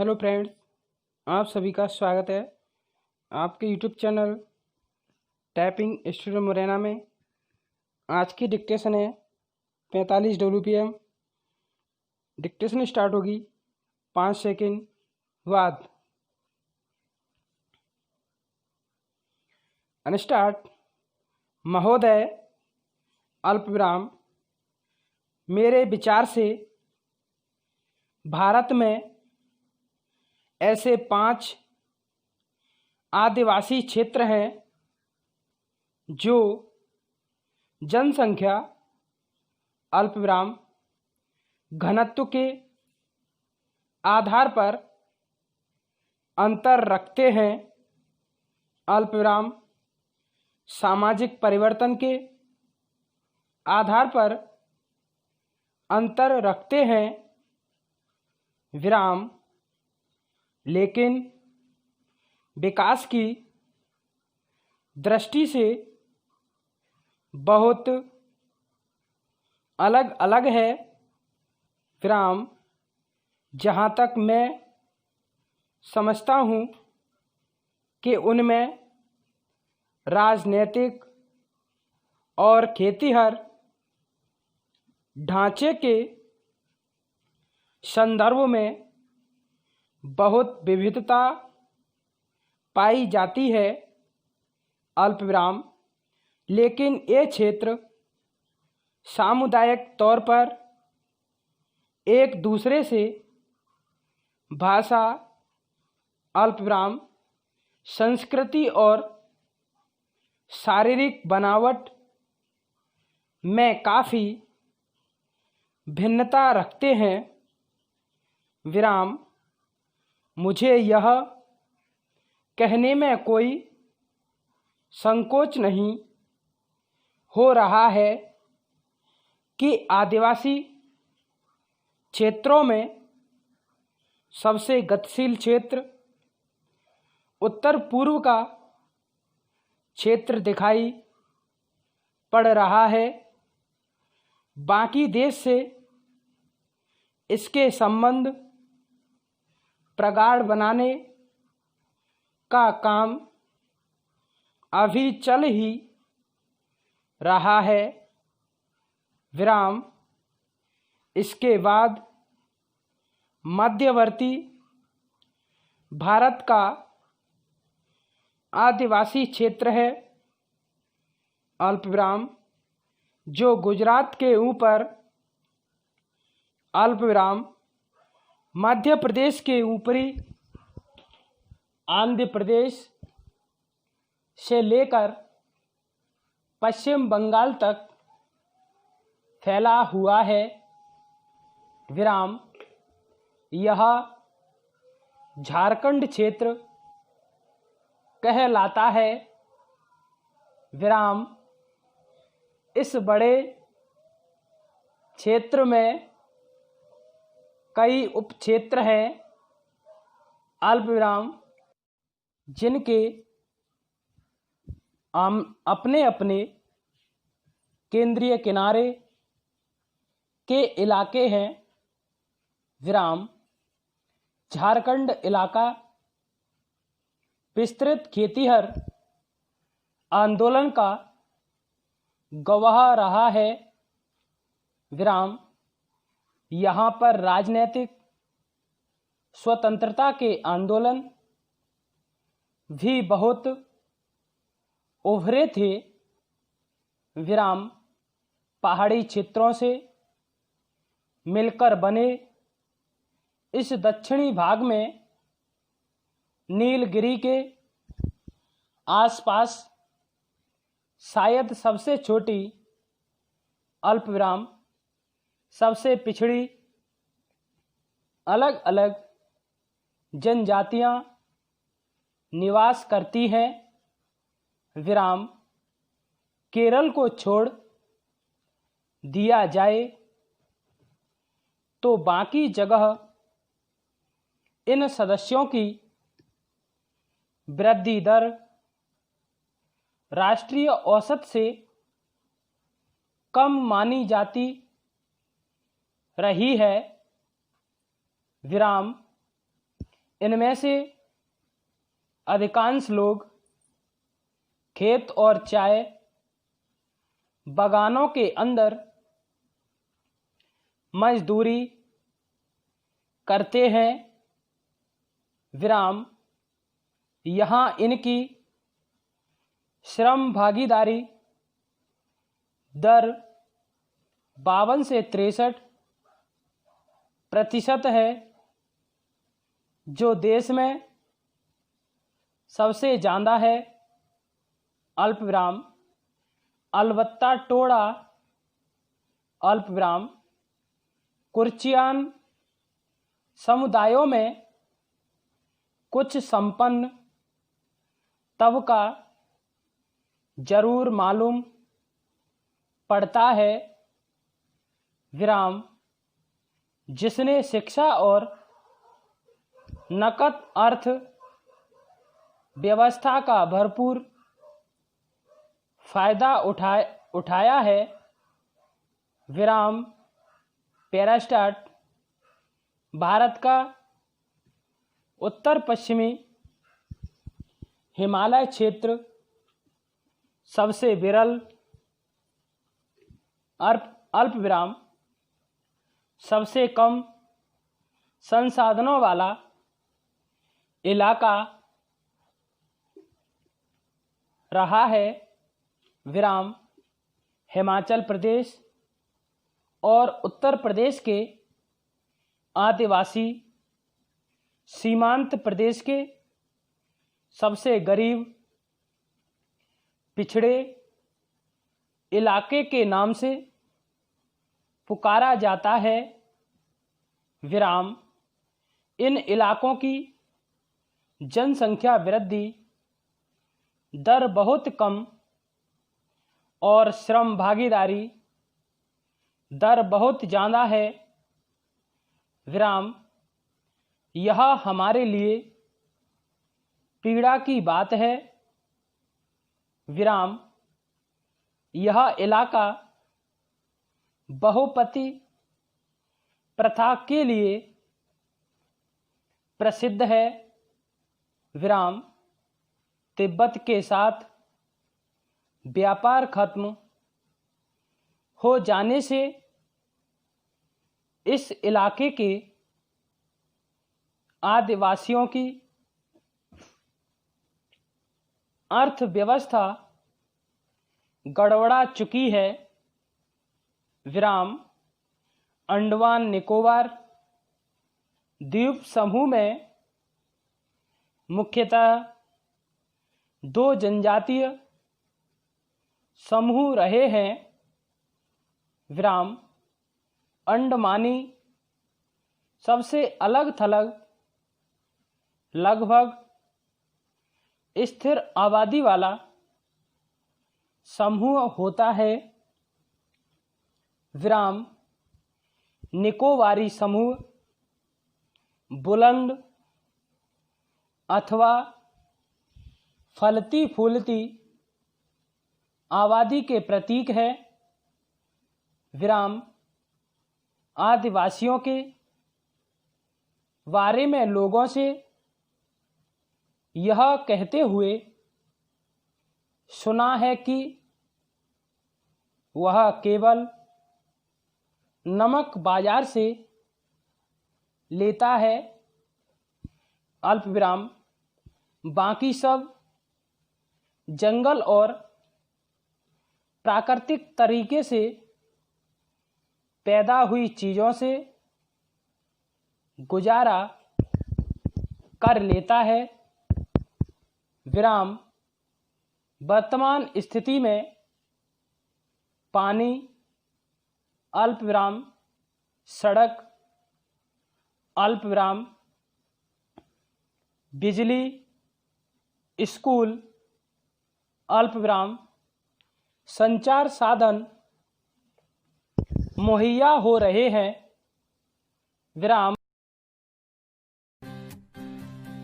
Hello friends, आप सभी का स्वागत है आपके YouTube channel typing studio Morena में। आज की डिक्टेशन है 45 WPM। डिक्टेशन स्टार्ट होगी 5 सेकंड बाद। अनस्टार्ट। महोदय अल्पविराम, मेरे विचार से भारत में ऐसे 5 आदिवासी क्षेत्र हैं जो जनसंख्या अल्पविराम घनत्व के आधार पर अंतर रखते हैं, अल्पविराम सामाजिक परिवर्तन के आधार पर अंतर रखते हैं, विराम लेकिन विकास की दृष्टि से बहुत अलग अलग है, विराम जहाँ तक मैं समझता हूँ कि उनमें राजनीतिक और खेतीहर ढांचे के संदर्भ में बहुत विविधता पाई जाती है, अल्पविराम लेकिन ये क्षेत्र सामुदायिक तौर पर एक दूसरे से भाषा, अल्पविराम संस्कृति और शारीरिक बनावट में काफ़ी भिन्नता रखते हैं, विराम मुझे यह कहने में कोई संकोच नहीं हो रहा है कि आदिवासी क्षेत्रों में सबसे गतिशील क्षेत्र उत्तर पूर्व का क्षेत्र दिखाई पड़ रहा है। बाकी देश से इसके संबंध प्रगाढ़ बनाने का काम अभी चल ही रहा है, विराम इसके बाद मध्यवर्ती भारत का आदिवासी क्षेत्र है, अल्पविराम जो गुजरात के ऊपर, अल्पविराम मध्य प्रदेश के ऊपरी आंध्र प्रदेश से लेकर पश्चिम बंगाल तक फैला हुआ है, विराम यह झारखंड क्षेत्र कहलाता है, विराम इस बड़े क्षेत्र में कई उपक्षेत्र हैं, अल्पविराम जिनके अपने अपने केंद्रीय किनारे के इलाके हैं, विराम झारखंड इलाका विस्तृत खेतीहर आंदोलन का गवाह रहा है, विराम यहाँ पर राजनीतिक स्वतंत्रता के आंदोलन भी बहुत उभरे थे, विराम पहाड़ी क्षेत्रों से मिलकर बने इस दक्षिणी भाग में नीलगिरी के आसपास शायद सबसे छोटी, अल्पविराम सबसे पिछड़ी अलग अलग जनजातियां निवास करती हैं, विराम केरल को छोड़ दिया जाए तो बाकी जगह इन सदस्यों की वृद्धि दर राष्ट्रीय औसत से कम मानी जाती रही है, विराम इनमें से अधिकांश लोग खेत और चाय बागानों के अंदर मजदूरी करते हैं। विराम। यहाँ इनकी श्रम भागीदारी दर 52 से 63% है, जो देश में सबसे ज़्यादा है। अल्प विराम। अलबत्ता टोडा अल्प विराम कुर्चियान समुदायों में कुछ संपन्न तबका जरूर मालूम पड़ता है। विराम। जिसने शिक्षा और नकद अर्थ व्यवस्था का भरपूर फायदा उठाया है। विराम। पैरास्टाट। भारत का उत्तर पश्चिमी हिमालय क्षेत्र सबसे विरल अल्प विराम सबसे कम संसाधनों वाला इलाका रहा है। विराम। हिमाचल प्रदेश और उत्तर प्रदेश के आदिवासी सीमांत प्रदेश के सबसे गरीब पिछड़े इलाके के नाम से पुकारा जाता है। विराम। इन इलाकों की जनसंख्या वृद्धि दर बहुत कम और श्रम भागीदारी दर बहुत ज़्यादा है। विराम। यह हमारे लिए पीड़ा की बात है। विराम। यह इलाका बहुपति प्रथा के लिए प्रसिद्ध है। विराम। तिब्बत के साथ व्यापार खत्म हो जाने से इस इलाके के आदिवासियों की अर्थव्यवस्था गड़बड़ा चुकी है। विराम। अंडमान निकोबार द्वीप समूह में मुख्यतः 2 जनजातीय समूह रहे हैं। विराम। अंडमानी सबसे अलग थलग लगभग स्थिर आबादी वाला समूह होता है। विराम। निकोबारी समूह बुलंद अथवा फलती फूलती आबादी के प्रतीक है। विराम। आदिवासियों के बारे में लोगों से यह कहते हुए सुना है कि वह केवल नमक बाजार से लेता है। अल्प विराम। बाकी सब जंगल और प्राकृतिक तरीके से पैदा हुई चीज़ों से गुजारा कर लेता है। विराम। वर्तमान स्थिति में पानी अल्प विराम सड़क अल्प विराम बिजली स्कूल अल्प विराम संचार साधन मुहैया हो रहे हैं। विराम।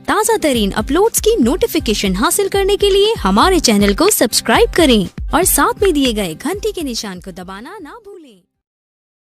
ताज़ा तरीन अपलोड्स की नोटिफिकेशन हासिल करने के लिए हमारे चैनल को सब्सक्राइब करें और साथ में दिए गए घंटी के निशान को दबाना ना भूलें।